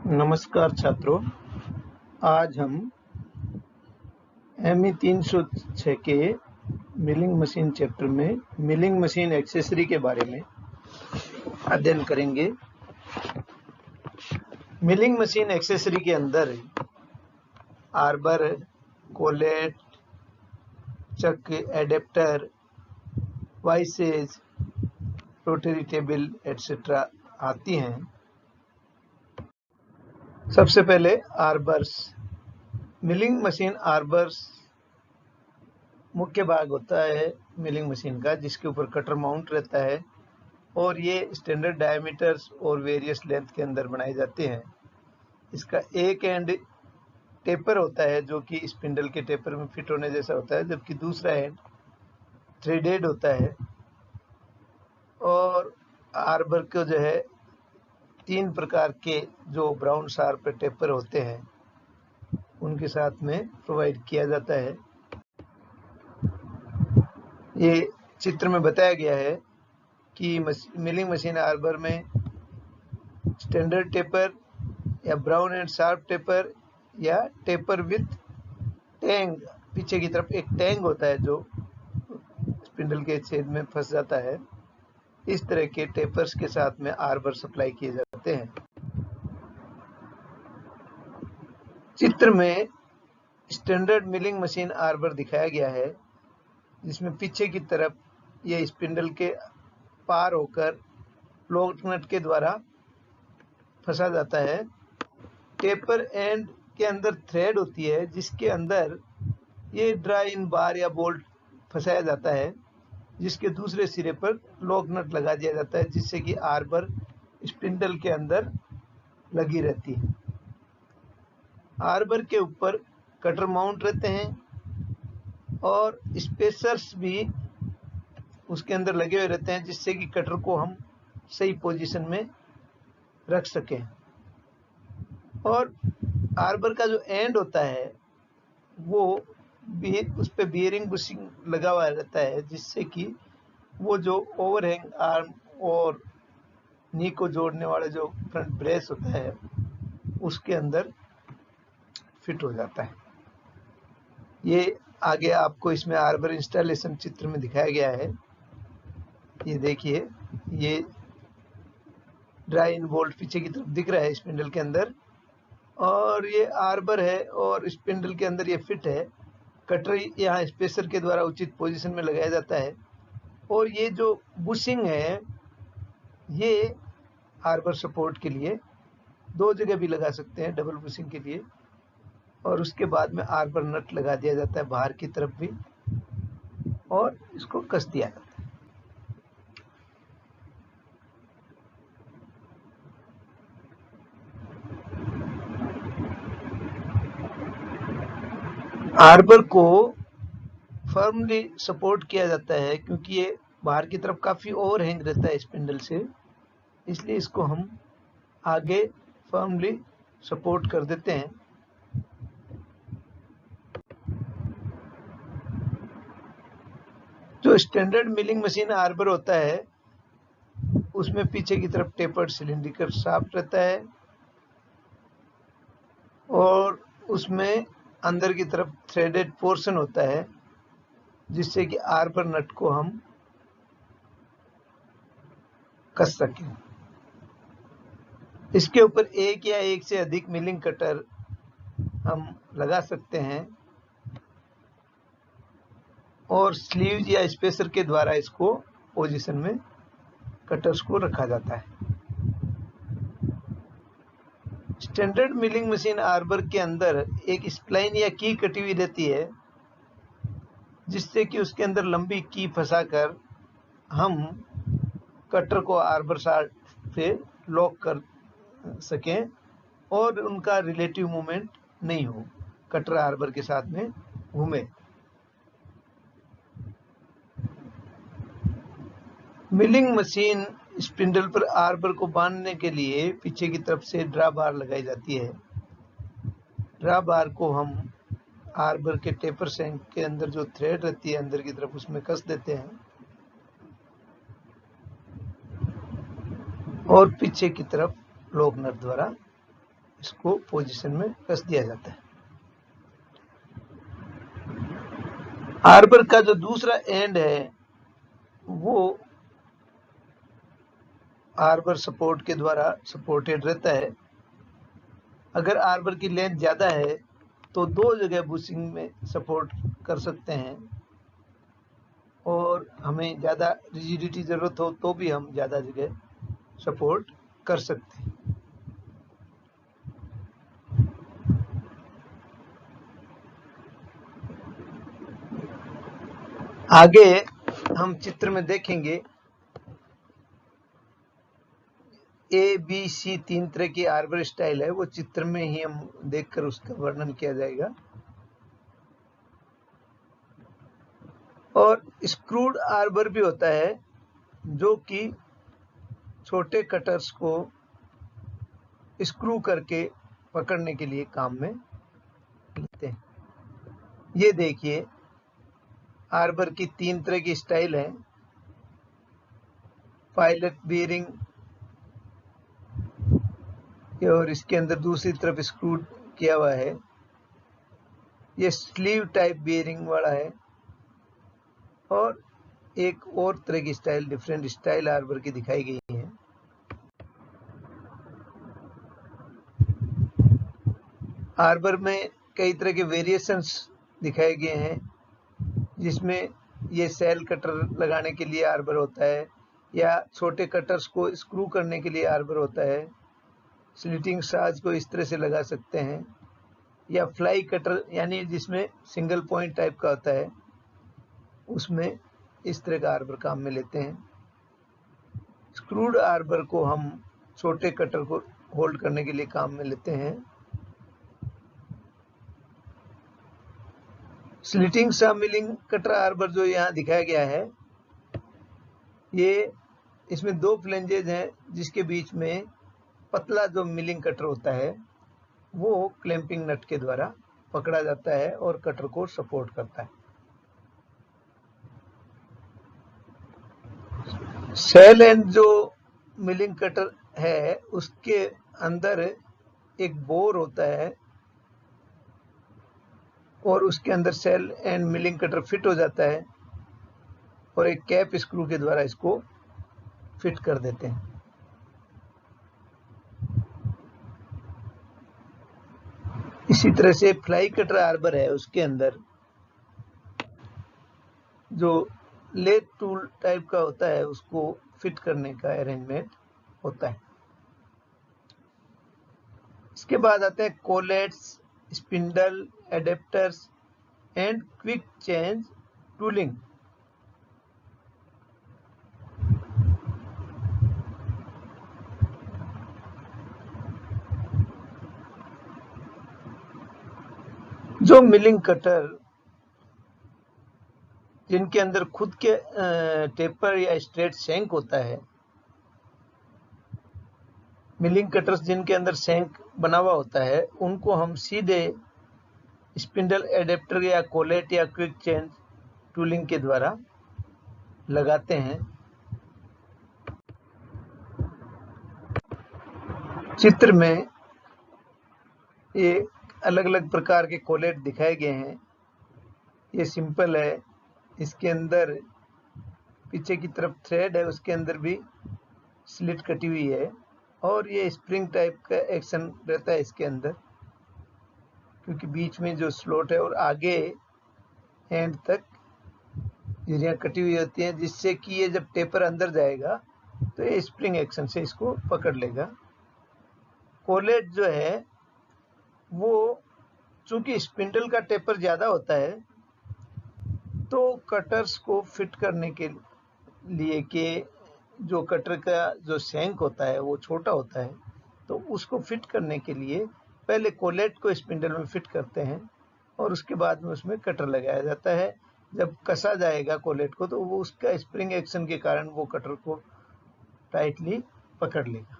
नमस्कार छात्रों, आज हम ME 306 के मिलिंग मशीन चैप्टर में मिलिंग मशीन एक्सेसरी के बारे में अध्ययन करेंगे। मिलिंग मशीन एक्सेसरी के अंदर आर्बर, कोलेट, चक, adapter, vices, rotary table etcetera आती हैं। सबसे पहले आर्बर्स। मिलिंग मशीन आर्बर्स मुख्य भाग होता है मिलिंग मशीन का, जिसके ऊपर कटर माउंट रहता है और ये स्टैंडर्ड डायमीटर्स और वेरियस लेंथ के अंदर बनाए जाते हैं। इसका एक एंड टेपर होता है जो कि स्पिंडल के टेपर में फिट होने जैसा होता है, जबकि दूसरा एंड थ्रेडेड होता है। और आर्बर को जो है 3 प्रकार के जो ब्राउन शार्प टेपर होते हैं उनके साथ में प्रोवाइड किया जाता है। ये चित्र में बताया गया है कि मिलिंग मशीन आर्बर में स्टैंडर्ड टेपर या ब्राउन एंड शार्प टेपर या टेपर विथ टैंग, पीछे की तरफ एक टैंग होता है जो स्पिंडल के छेद में फंस जाता है। इस तरह के टेपर्स के साथ में आर्बर सप्लाई किए जाते हैं। चित्र में स्टैंडर्ड मिलिंग मशीन आर्बर दिखाया गया है, जिसमें पीछे की तरफ ये स्पिंडल के पार होकर लॉक नट के द्वारा फंसा जाता है। टेपर एंड के अंदर थ्रेड होती है, जिसके अंदर ये ड्राई इन बार या बोल्ट फंसाया जाता है, जिसके दूसरे सिरे पर लॉक नट लगा दिया जाता है, जिससे कि आर्बर स्पिंडल के अंदर लगी रहती है। आर्बर के ऊपर कटर माउंट रहते हैं और स्पेसर्स भी उसके अंदर लगे हुए रहते हैं, जिससे कि कटर को हम सही पोजीशन में रख सकें। और आर्बर का जो एंड होता है वो भी उस पे बियरिंग बुशिंग लगा हुआ रहता है, जिससे कि वो जो ओवरहैंग आर्म और नी को जोड़ने वाला जो फ्रंट ब्रेस होता है उसके अंदर फिट हो जाता है। ये आगे आपको इसमें आर्बर इंस्टॉलेशन चित्र में दिखाया गया है। ये देखिए, ये ड्राई इन बोल्ट पीछे की तरफ दिख रहा है स्पिंडल के अंदर, और ये आर्बर है और स्पिंडल के अंदर ये फिट है। कटर यहाँ स्पेसर के द्वारा उचित पोजीशन में लगाया जाता है। और ये जो बुशिंग है ये आर्बर सपोर्ट के लिए 2 जगह भी लगा सकते हैं, डबल बुशिंग के लिए। और उसके बाद में आर्बर नट लगा दिया जाता है बाहर की तरफ भी, और इसको कस दिया जाता है। आर्बर को फर्मली सपोर्ट किया जाता है क्योंकि ये बाहर की तरफ काफी ओवरहैंग रहता है स्पिंडल से, इसलिए इसको हम आगे फर्मली सपोर्ट कर देते हैं। जो स्टैंडर्ड मिलिंग मशीन आर्बर होता है उसमें पीछे की तरफ टेपर्ड सिलिंड्रिकल शाफ्ट रहता है और उसमें अंदर की तरफ थ्रेडेड पोर्शन होता है, जिससे कि आर्बर नट को हम कस सकें। इसके ऊपर एक या एक से अधिक मिलिंग कटर हम लगा सकते हैं और स्लीव या स्पेसर के द्वारा इसको पोजीशन में कटर्स को रखा जाता है। स्टैंडर्ड मिलिंग मशीन आर्बर के अंदर एक स्प्लाइन या की कटी हुई रहती है, जिससे कि उसके अंदर लंबी की फंसाकर हम कटर को आर्बर शाफ्ट से लॉक कर सकें और उनका रिलेटिव मूवमेंट नहीं हो, कटर आर्बर के साथ में घूमे। मिलिंग मशीन स्पिंडल पर आर्बर को बांधने के लिए पीछे की तरफ से ड्रा बार लगाई जाती है। ड्रा बार को हम आर्बर के टेपर शैंक के अंदर जो थ्रेड रहती है अंदर की तरफ उसमें कस देते हैं और पीछे की तरफ लॉक नट द्वारा इसको पोजीशन में कस दिया जाता है। आर्बर का जो दूसरा एंड है वो आर्बर सपोर्ट के द्वारा सपोर्टेड रहता है। अगर आर्बर की लेंथ ज़्यादा है तो 2 जगह बुशिंग में सपोर्ट कर सकते हैं, और हमें ज़्यादा रिजिडिटी ज़रूरत हो तो भी हम ज़्यादा जगह सपोर्ट कर सकते हैं। आगे हम चित्र में देखेंगे ABC 3 तरह की आर्बर स्टाइल है, वो चित्र में ही हम देखकर उसका वर्णन किया जाएगा। और स्क्रूड आर्बर भी होता है जो कि छोटे कटर्स को स्क्रू करके पकड़ने के लिए काम में लेते हैं। ये देखिए आर्बर की 3 तरह की स्टाइल है। पायलट बीयरिंग, और इसके अंदर दूसरी तरफ स्क्रू किया हुआ है। ये स्लीव टाइप बीयरिंग वाला है। और एक और तरह की स्टाइल, डिफरेंट स्टाइल आर्बर की दिखाई गई है। आर्बर में कई तरह के वेरिएशंस दिखाए गए हैं, जिसमें ये सेल कटर लगाने के लिए आर्बर होता है, या छोटे कटर्स को स्क्रू करने के लिए आर्बर होता है। स्लिटिंग साज को इस तरह से लगा सकते हैं, या फ्लाई कटर यानी जिसमें सिंगल पॉइंट टाइप का होता है, उसमें इस तरह का आर्बर काम में लेते हैं। स्क्रूड आर्बर को हम छोटे कटर को होल्ड करने के लिए काम में लेते हैं। स्लिटिंग सा मिलिंग कटर आर्बर जो यहाँ दिखाया गया है, ये इसमें 2 फ्लेंजेज हैं, जिसके बीच में पतला जो मिलिंग कटर होता है वो क्लैंपिंग नट के द्वारा पकड़ा जाता है और कटर को सपोर्ट करता है। सेल एंड जो मिलिंग कटर है उसके अंदर एक बोर होता है, और उसके अंदर cell and milling cutter fit हो जाता है, और एक कैप स्क्रू के द्वारा इसको फिट कर देते हैं। इसी तरह से फ्लाई कटर आर्बर है, उसके अंदर जो लेथ टूल टाइप का होता है उसको फिट करने का अरेंजमेंट होता है। इसके बाद आते हैं collets, spindle, adapters and quick change tooling. जो मिलिंग कटर जिनके अंदर खुद के टेपर या स्ट्रेट शैंक होता है, मिलिंग कटर्स जिनके अंदर शैंक बना हुआ होता है, उनको हम सीधे स्पिंडल, एडेप्टर या कोलेट या क्विक चेंज टूलिंग के द्वारा लगाते हैं। चित्र में ये अलग अलग प्रकार के कोलेट दिखाए गए हैं। ये सिंपल है, इसके अंदर पीछे की तरफ थ्रेड है, उसके अंदर भी स्लिट कटी हुई है, और ये स्प्रिंग टाइप का एक्शन रहता है इसके अंदर, क्योंकि बीच में जो स्लॉट है और आगे एंड तक झिरियाँ कटी हुई होती हैं, जिससे कि ये जब टेपर अंदर जाएगा तो ये स्प्रिंग एक्शन से इसको पकड़ लेगा। कोलेट जो है वो चूंकि स्पिंडल का टेपर ज़्यादा होता है, तो कटर्स को फिट करने के लिए कि जो कटर का जो शैंक होता है वो छोटा होता है, तो उसको फिट करने के लिए पहले कोलेट को स्पिंडल में फिट करते हैं, और उसके बाद में उसमें कटर लगाया जाता है। जब कसा जाएगा कोलेट को, तो वो उसका स्प्रिंग एक्शन के कारण वो कटर को टाइटली पकड़ लेगा।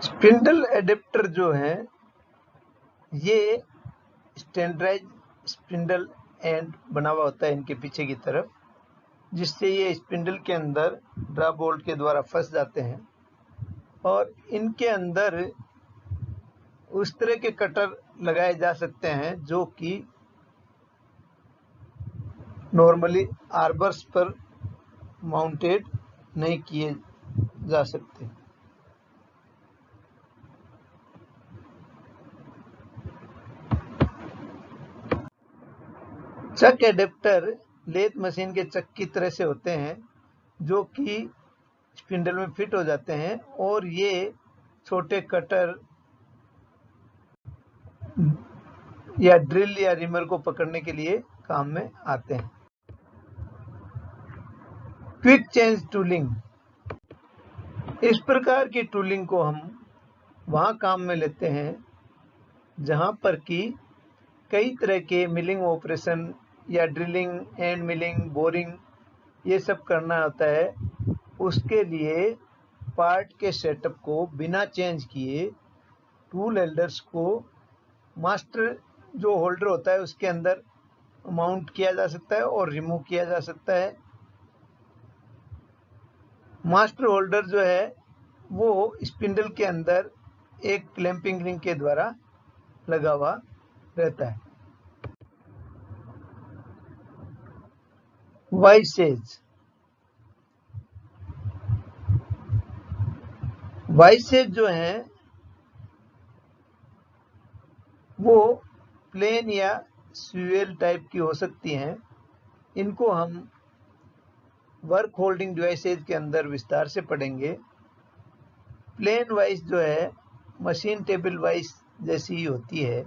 स्पिंडल एडेप्टर जो है ये स्टैंडर्डाइज स्पिंडल एंड बना हुआ होता है इनके पीछे की तरफ, जिससे ये स्पिंडल के अंदर ड्रा बोल्ट के द्वारा फंस जाते हैं, और इनके अंदर उस तरह के कटर लगाए जा सकते हैं जो कि नॉर्मली आर्बर्स पर माउंटेड नहीं किए जा सकते। चक एडेप्टर लेथ मशीन के चक की तरह से होते हैं जो कि स्पिंडल में फिट हो जाते हैं और ये छोटे कटर या ड्रिल या रिमर को पकड़ने के लिए काम में आते हैं। क्विक चेंज टूलिंग, इस प्रकार की टूलिंग को हम वहाँ काम में लेते हैं जहाँ पर कि कई तरह के मिलिंग ऑपरेशन या ड्रिलिंग, एंड मिलिंग, बोरिंग ये सब करना होता है। उसके लिए पार्ट के सेटअप को बिना चेंज किए टूल होल्डर्स को मास्टर जो होल्डर होता है उसके अंदर माउंट किया जा सकता है और रिमूव किया जा सकता है। मास्टर होल्डर जो है वो स्पिंडल के अंदर एक क्लैंपिंग रिंग के द्वारा लगा हुआ रहता है। वाइसेज, वाइसेज जो हैं वो प्लेन या स्वीवेल टाइप की हो सकती हैं। इनको हम वर्क होल्डिंग डिवाइसेज के अंदर विस्तार से पढ़ेंगे। प्लेन वाइस जो है मशीन टेबल वाइस जैसी ही होती है।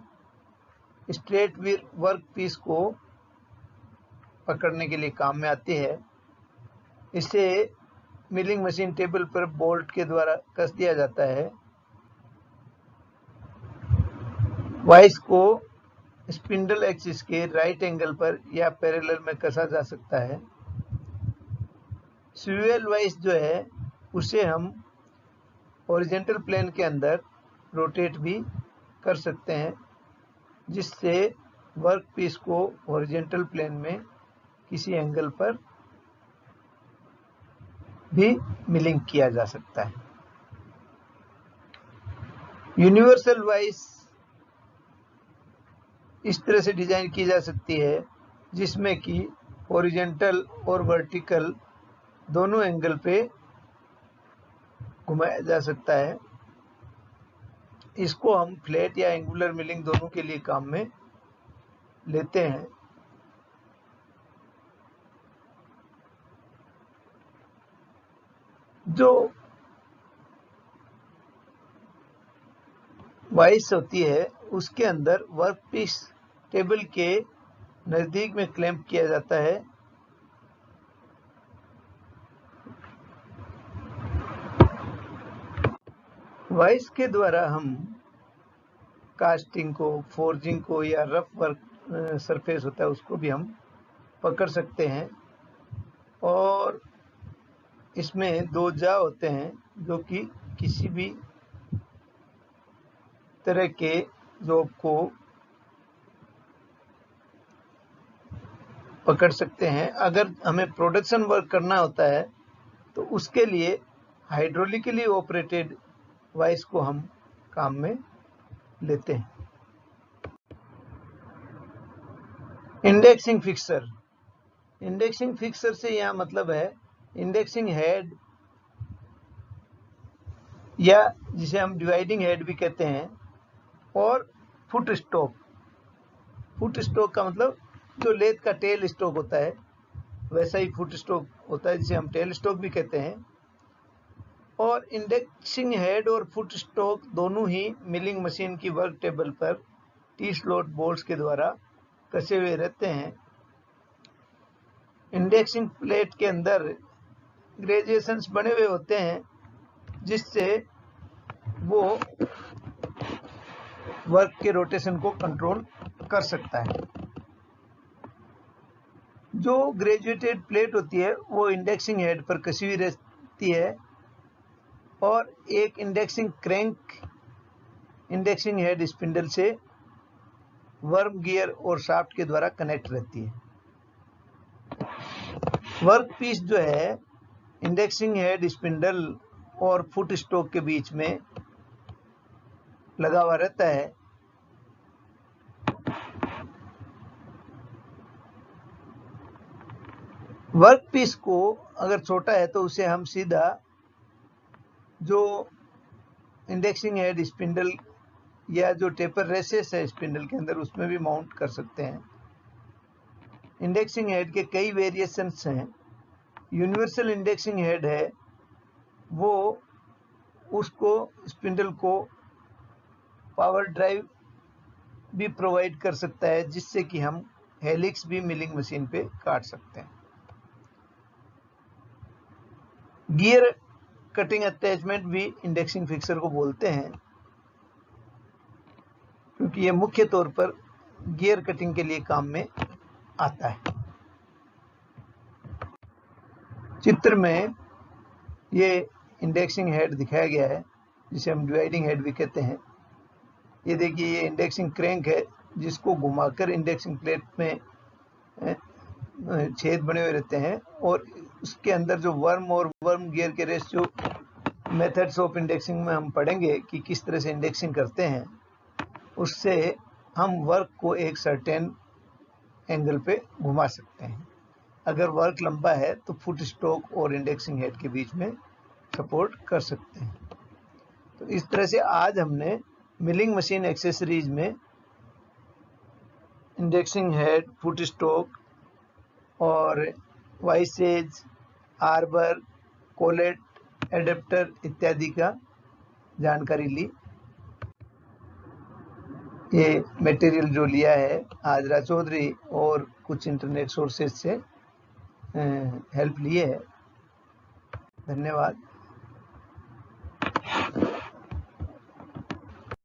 स्ट्रेट वर्क पीस को पकड़ने के लिए काम में आती है। इसे मिलिंग मशीन टेबल पर बोल्ट के द्वारा कस दिया जाता है। वाइस को स्पिंडल एक्सिस के राइट एंगल पर या पैरेलल में कसा जा सकता है। स्वीवेल वाइस जो है उसे हम हॉरिजॉन्टल प्लेन के अंदर रोटेट भी कर सकते हैं जिससे वर्क पीस को हॉरिजॉन्टल प्लेन में किसी एंगल पर भी मिलिंग किया जा सकता है। यूनिवर्सल वाइस इस तरह से डिजाइन की जा सकती है जिसमें कि हॉरिजॉन्टल और वर्टिकल दोनों एंगल पे घुमाया जा सकता है। इसको हम फ्लैट या एंगुलर मिलिंग दोनों के लिए काम में लेते हैं। जो वाइस होती है उसके अंदर वर्क पीस टेबल के नजदीक में क्लैंप किया जाता है। वाइस के द्वारा हम कास्टिंग को, फोर्जिंग को या रफ वर्क सरफेस होता है उसको भी हम पकड़ सकते हैं। और इसमें दो जा होते हैं जो कि किसी भी तरह के जॉब को पकड़ सकते हैं। अगर हमें प्रोडक्शन वर्क करना होता है तो उसके लिए हाइड्रोलिकली ऑपरेटेड वाइस को हम काम में लेते हैं। इंडेक्सिंग फिक्सर, इंडेक्सिंग फिक्सर से यह मतलब है इंडेक्सिंग हेड या जिसे हम डिवाइडिंग हेड भी कहते हैं और फुट स्टॉक। फुट स्टॉक का मतलब जो लेथ का टेल स्टॉक होता है वैसा ही फुट स्टॉक होता है जिसे हम टेल स्टॉक भी कहते हैं। और इंडेक्सिंग हेड और फुट स्टॉक दोनों ही मिलिंग मशीन की वर्क टेबल पर टी स्लॉट बोल्ट्स के द्वारा कसे हुए रहते हैं। इंडेक्सिंग प्लेट के अंदर ग्रेजुएशंस बने हुए होते हैं जिससे वो वर्क के रोटेशन को कंट्रोल कर सकता है। जो ग्रेजुएटेड प्लेट होती है वो इंडेक्सिंग हेड पर कसी हुई रहती है और एक indexing crank indexing head spindle से वर्म गियर और शाफ्ट के द्वारा कनेक्ट रहती है। वर्क पीस जो है इंडेक्सिंग हेड स्पिंडल और फुट स्ट्रोक के बीच में लगा हुआ रहता है। वर्क पीस को अगर छोटा है तो उसे हम सीधा जो इंडेक्सिंग हेड स्पिंडल या जो टेपर रेसेस है स्पिंडल के अंदर उसमें भी माउंट कर सकते हैं। इंडेक्सिंग हेड के कई वेरिएशंस हैं। यूनिवर्सल इंडेक्सिंग हेड है वो उसको स्पिंडल को पावर ड्राइव भी प्रोवाइड कर सकता है, जिससे कि हम हेलिक्स भी मिलिंग मशीन पे काट सकते हैं। गियर कटिंग अटैचमेंट भी इंडेक्सिंग फिक्सर को बोलते हैं, क्योंकि ये मुख्य तौर पर गियर कटिंग के लिए काम में आता है। चित्र में ये इंडेक्सिंग हेड दिखाया गया है, जिसे हम डिवाइडिंग हेड भी कहते हैं। ये देखिए, ये इंडेक्सिंग क्रैंक है जिसको घुमाकर इंडेक्सिंग प्लेट में छेद बने हुए रहते हैं, और उसके अंदर जो वर्म और वर्म गियर के रेशियो मेथड्स ऑफ इंडेक्सिंग में हम पढ़ेंगे कि किस तरह से इंडेक्सिंग करते हैं। उससे हम वर्क को एक सर्टेन एंगल पे घुमा सकते हैं। अगर वर्क लंबा है तो फुट स्ट्रोक और इंडेक्सिंग हेड के बीच में सपोर्ट कर सकते हैं। तो इस तरह से आज हमने मिलिंग मशीन एक्सेसरीज में इंडेक्सिंग हेड, फुट स्ट्रोक और वाइसेज, आर्बर, कोलेट, एडेप्टर इत्यादि का जानकारी ली। ये मटेरियल जो लिया है हाजरा चौधरी और कुछ इंटरनेट सोर्सेज से हेल्प लिए है। धन्यवाद।